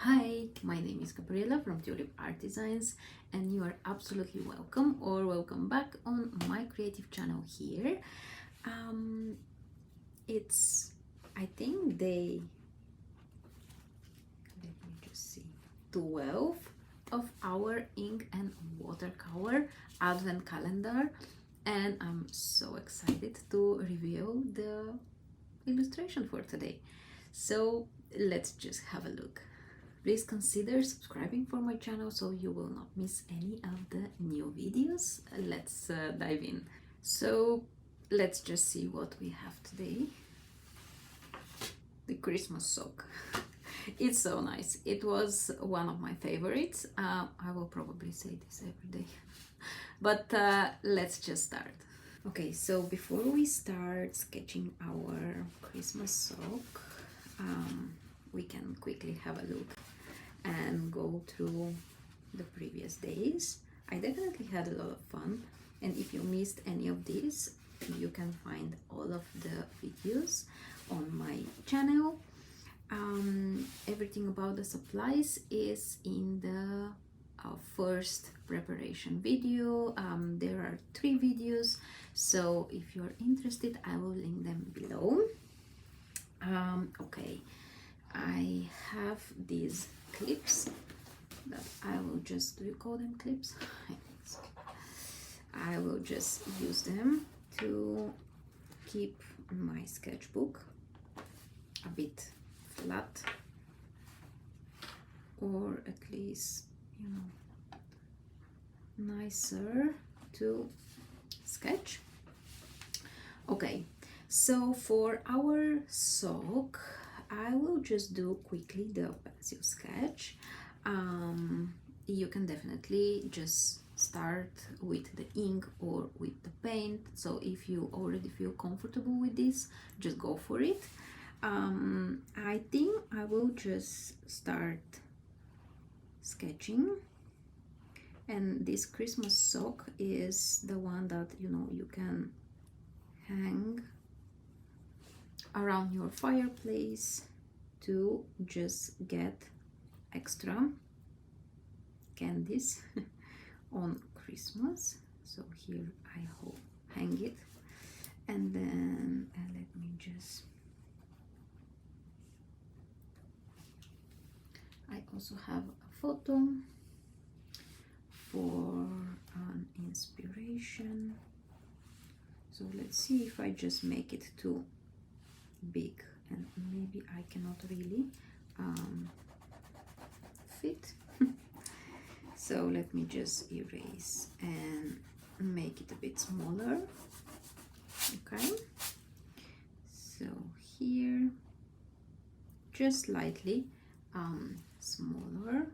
Hi, my name is Gabriela from Tulip Art Designs, and you are absolutely welcome or welcome back on my creative channel here. It's, I think, day, let me just see, 12 of our ink and watercolor advent calendar, and I'm so excited to reveal the illustration for today. So let's just have a look. Please consider subscribing for my channel so you will not miss any of the new videos. Let's dive in. So let's just see what we have today. The Christmas sock. It's so nice. It was one of my favorites. I will probably say this every day. But let's just start. Okay, so before we start sketching our Christmas sock, we can quickly have a look and go through the previous days. I definitely had a lot of fun, and if you missed any of these, you can find all of the videos on my channel. Everything about the supplies is in the first preparation video. There are 3 videos, so if you're interested, I will link them below. Okay, I have these clips that I will just, do you call them clips? I think so. I will just use them to keep my sketchbook a bit flat, or at least, you know, nicer to sketch. Okay, so for our sock, I will just do quickly the pencil sketch. You can definitely just start with the ink or with the paint. So if you already feel comfortable with this, just go for it. I think I will just start sketching. And this Christmas sock is the one that, you know, you can hang around your fireplace to just get extra candies on Christmas. So here I hang it, and then let me just, I also have a photo for an inspiration. So let's see if I just make it too big, and maybe I cannot really fit. So let me just erase and make it a bit smaller. Okay, so here just slightly smaller.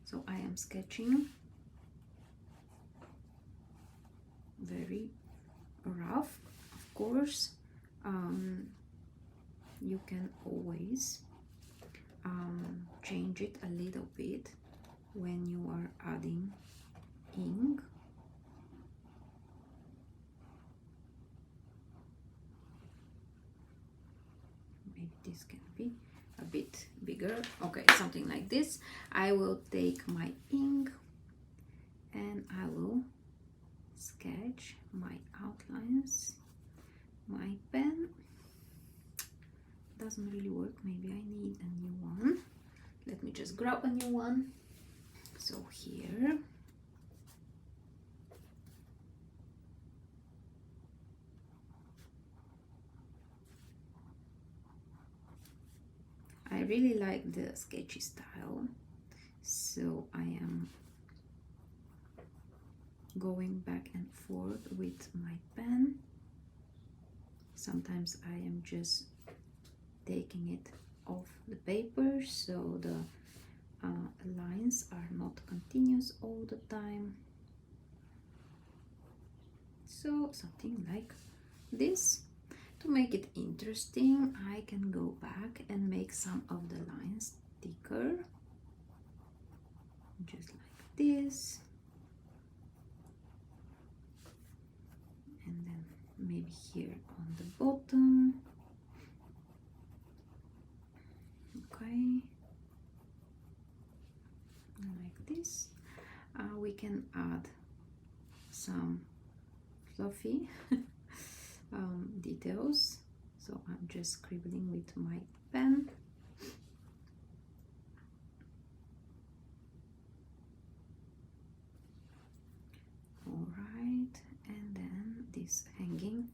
So I am sketching very rough. Of course, you can always change it a little bit when you are adding ink. Maybe this can be a bit bigger. Okay, something like this. I will take my ink and I will sketch my outlines. My pen doesn't really work. Maybe I need a new one. Let me just grab a new one. So here, I really like the sketchy style, so I am going back and forth with my pen. Sometimes I am just taking it off the paper, so the lines are not continuous all the time. So something like this. To make it interesting, I can go back and make some of the lines thicker, just like this. here on the bottom. Okay, like this. We can add some fluffy details, so I'm just scribbling with my pen. All right, and then this hanging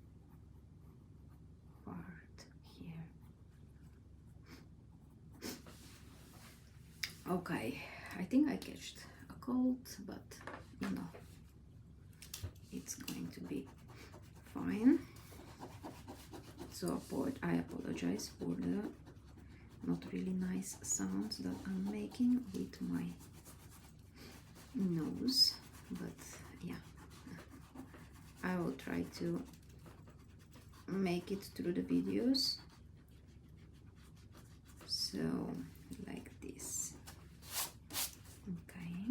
part here. Okay, I think I catched a cold, but you know, it's going to be fine. So I apologize for the not really nice sounds that I'm making with my nose, but yeah, I will try to make it through the videos. So like this. Okay,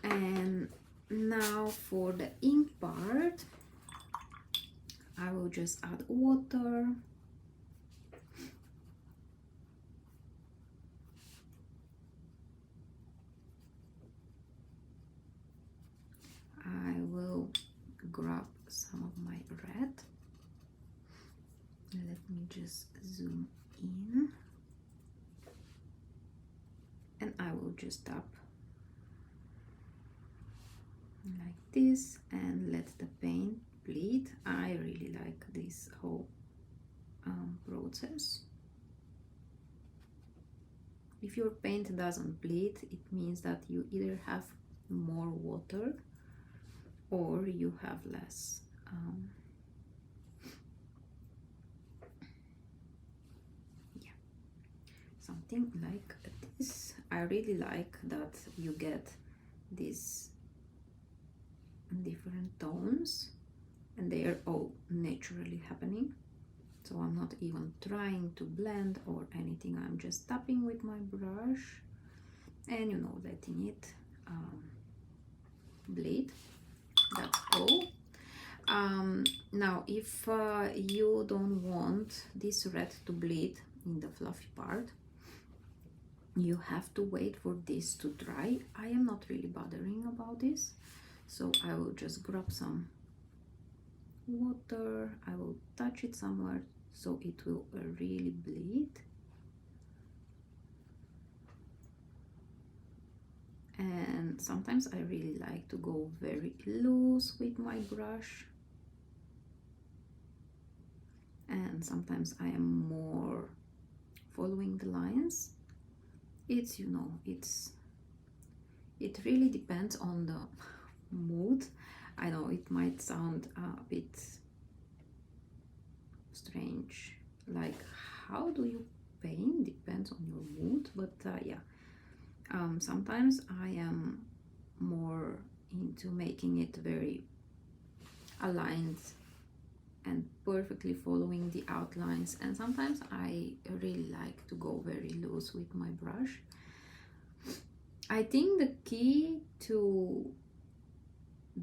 and now for the ink part, I will just add water. I will grab some of my red. Let me just zoom in, and I will just tap like this and let the paint bleed. I really like this whole process. If your paint doesn't bleed, it means that you either have more water or you have less. Yeah, something like this. I really like that you get these different tones and they are all naturally happening. So I'm not even trying to blend or anything. I'm just tapping with my brush and, you know, letting it bleed. That's all. Now, if you don't want this red to bleed in the fluffy part, you have to wait for this to dry. I am not really bothering about this, so I will just grab some water. I will touch it somewhere so it will really bleed. And sometimes I really like to go very loose with my brush, and sometimes I am more following the lines. It's, you know, it really depends on the mood. I know it might sound a bit strange, like how do you paint? Depends on your mood, but yeah. Sometimes I am more into making it very aligned and perfectly following the outlines, and sometimes I really like to go very loose with my brush. I think the key to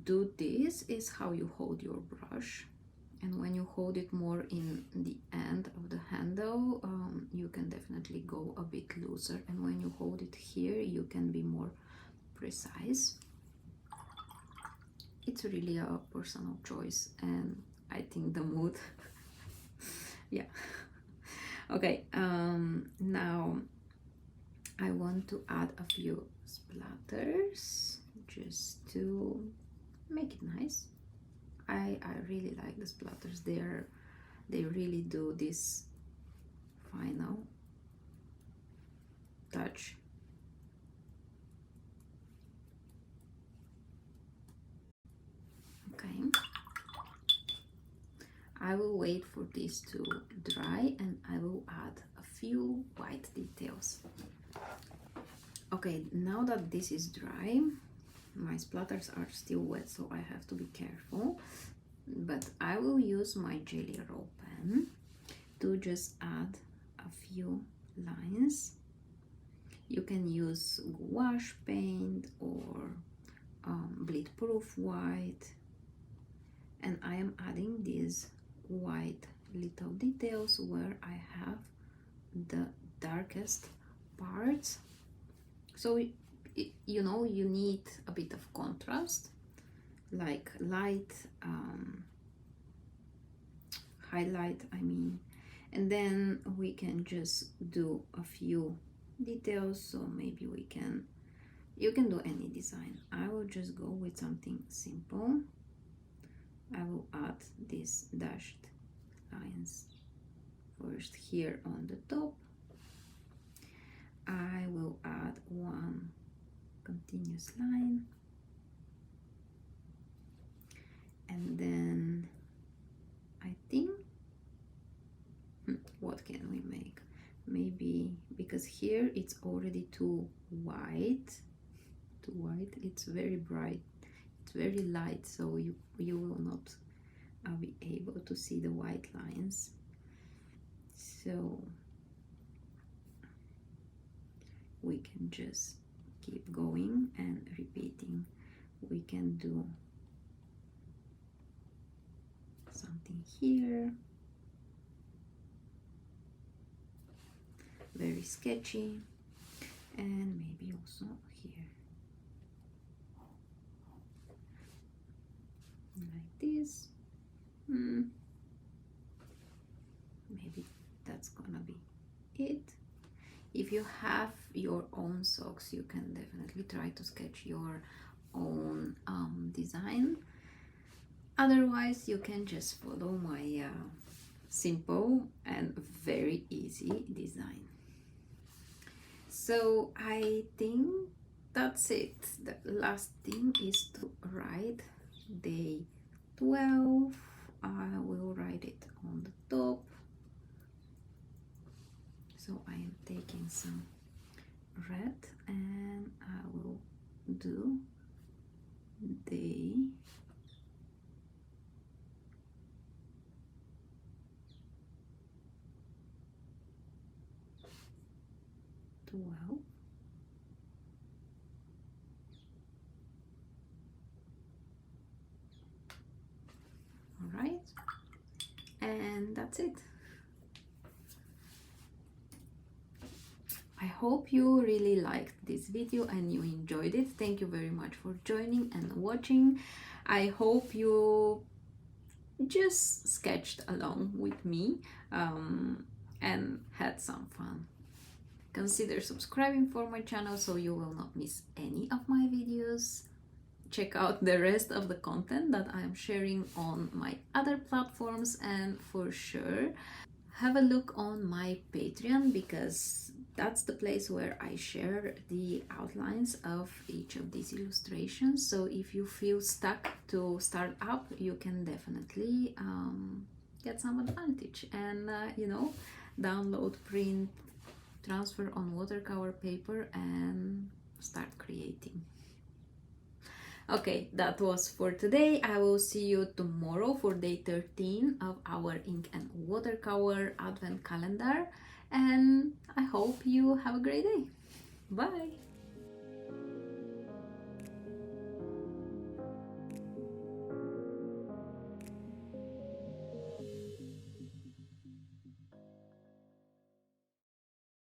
do this is how you hold your brush, and when you hold it more in the end of the handle, you can definitely go a bit looser, and when you hold it here, you can be more precise. It's really a personal choice, and I think the mood. Yeah. Okay, now I want to add a few splatters just to make it nice. I really like the splatters. They really do this final touch. Okay, I will wait for this to dry and I will add a few white details. Okay, now that this is dry, my splatters are still wet, so I have to be careful, but I will use my Jelly Roll pen to just add a few lines. You can use gouache paint or bleed proof white, and I am adding these white little details where I have the darkest parts. So you know, you need a bit of contrast, like light, highlight, I mean, and then we can just do a few details. So maybe you can do any design. I will just go with something simple. I will add these dashed lines first here on the top. I will add one continuous line, and then I think, what can we make? Maybe, because here it's already too white, it's very bright, it's very light, so you will not be able to see the white lines. So we can just keep going and repeating. We can do something here, very sketchy, and maybe also here, like this. Maybe that's gonna be it. If you have your own socks, you can definitely try to sketch your own design. Otherwise, you can just follow my simple and very easy design. So I think that's it. The last thing is to write day 12. I will write it on the top. So I am taking some red and I will do day 12. All right, and that's it. I hope you really liked this video and you enjoyed it. Thank you very much for joining and watching. I hope you just sketched along with me and had some fun. Consider subscribing for my channel so you will not miss any of my videos. Check out the rest of the content that I'm sharing on my other platforms, and for sure have a look on my Patreon, because that's the place where I share the outlines of each of these illustrations. So if you feel stuck to start up, you can definitely get some advantage and you know, download, print, transfer on watercolor paper and start creating. Okay, that was for today. I will see you tomorrow for day 13 of our ink and watercolor advent calendar, and I hope you have a great day. Bye!